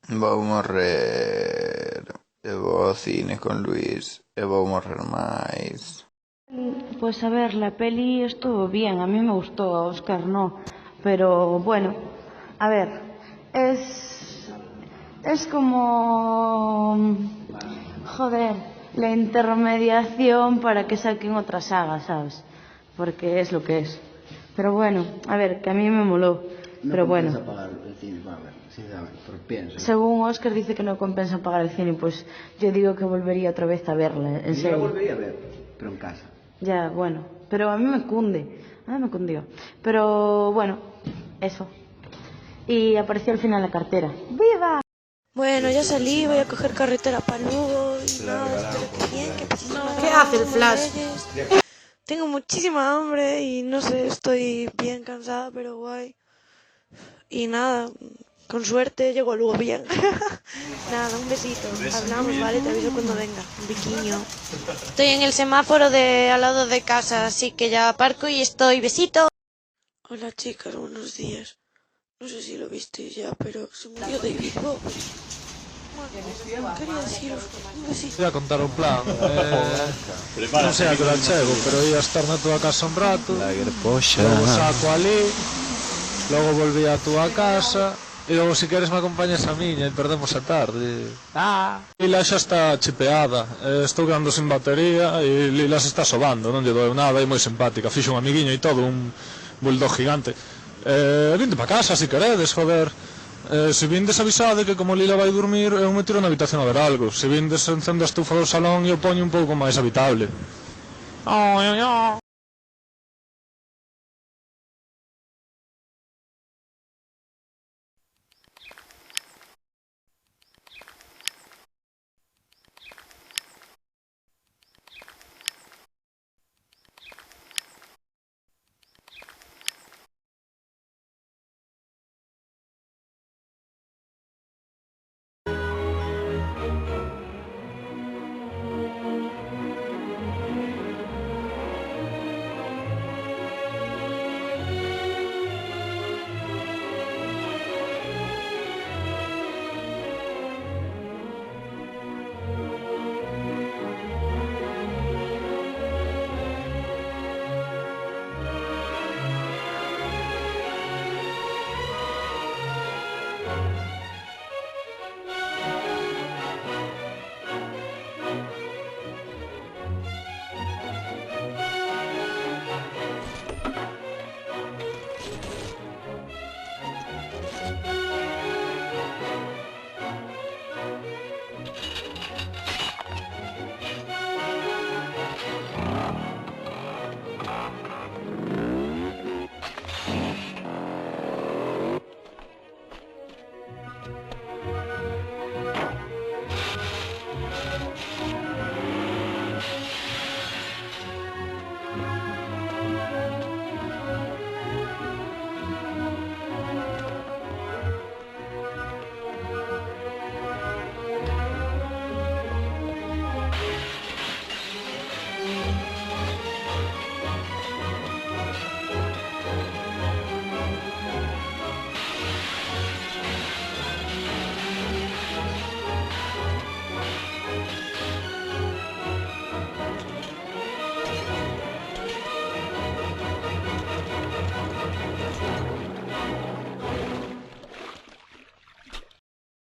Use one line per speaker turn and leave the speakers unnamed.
Vou morrer. E vou ao cine con Luis. E vou morrer máis.
Pues a ver, la peli estuvo bien, a mí me gustó, a Oscar no, pero bueno, a ver, es como, joder, la intermediación para que saquen otra saga, ¿sabes? Porque es lo que es. Pero bueno, a ver, que a mí me moló, pero bueno.
No compensa pagar el cine, a ver, sinceramente, pero pienso.
Según Oscar dice que no compensa pagar el cine, pues yo digo que volvería otra vez a verla, en
Yo
serio.
la volvería a ver, pero en casa.
Ya, bueno, pero a mí me cunde, a mí me cundió. Pero bueno, eso. Y apareció al final la cartera. ¡Viva!
Bueno, ya salí, voy a coger carretera para Lugo y nada, espero que bien, que paséis una
¿Qué hace el Flash?
Reyes. Tengo muchísima hambre y no sé, estoy bien cansada, pero guay. Y nada, con suerte llego a Lugo bien. Nada, un besito. Hablamos, ¿vale? Te aviso cuando venga. Un biquiño. Estoy en el semáforo de al lado de casa, así que ya aparco y estoy. Besito. Hola chicas, buenos días. No sé si lo visteis ya, pero se murió David Bowie. Bueno, quería deciros un besito.
Voy a contar un plan. Non sei a que hora chego, pero ia estar na tua casa un rato. Logo saco ali. Logo volví a tua casa. E logo se queres me acompañas a miña e perdemos a tarde. Lila xa está chipeada. Estou quedando sin batería e Lila se está sobando. Non lle doeu nada, é moi simpática. Fixo un amiguiño e todo, un bulldog gigante. Vinte pa casa se queredes, joder. Se vindes avisade que como Lila vai dormir eu me tiro na habitación a ver algo. Se vindes encendo a estufa do salón e o poño un pouco máis habitable.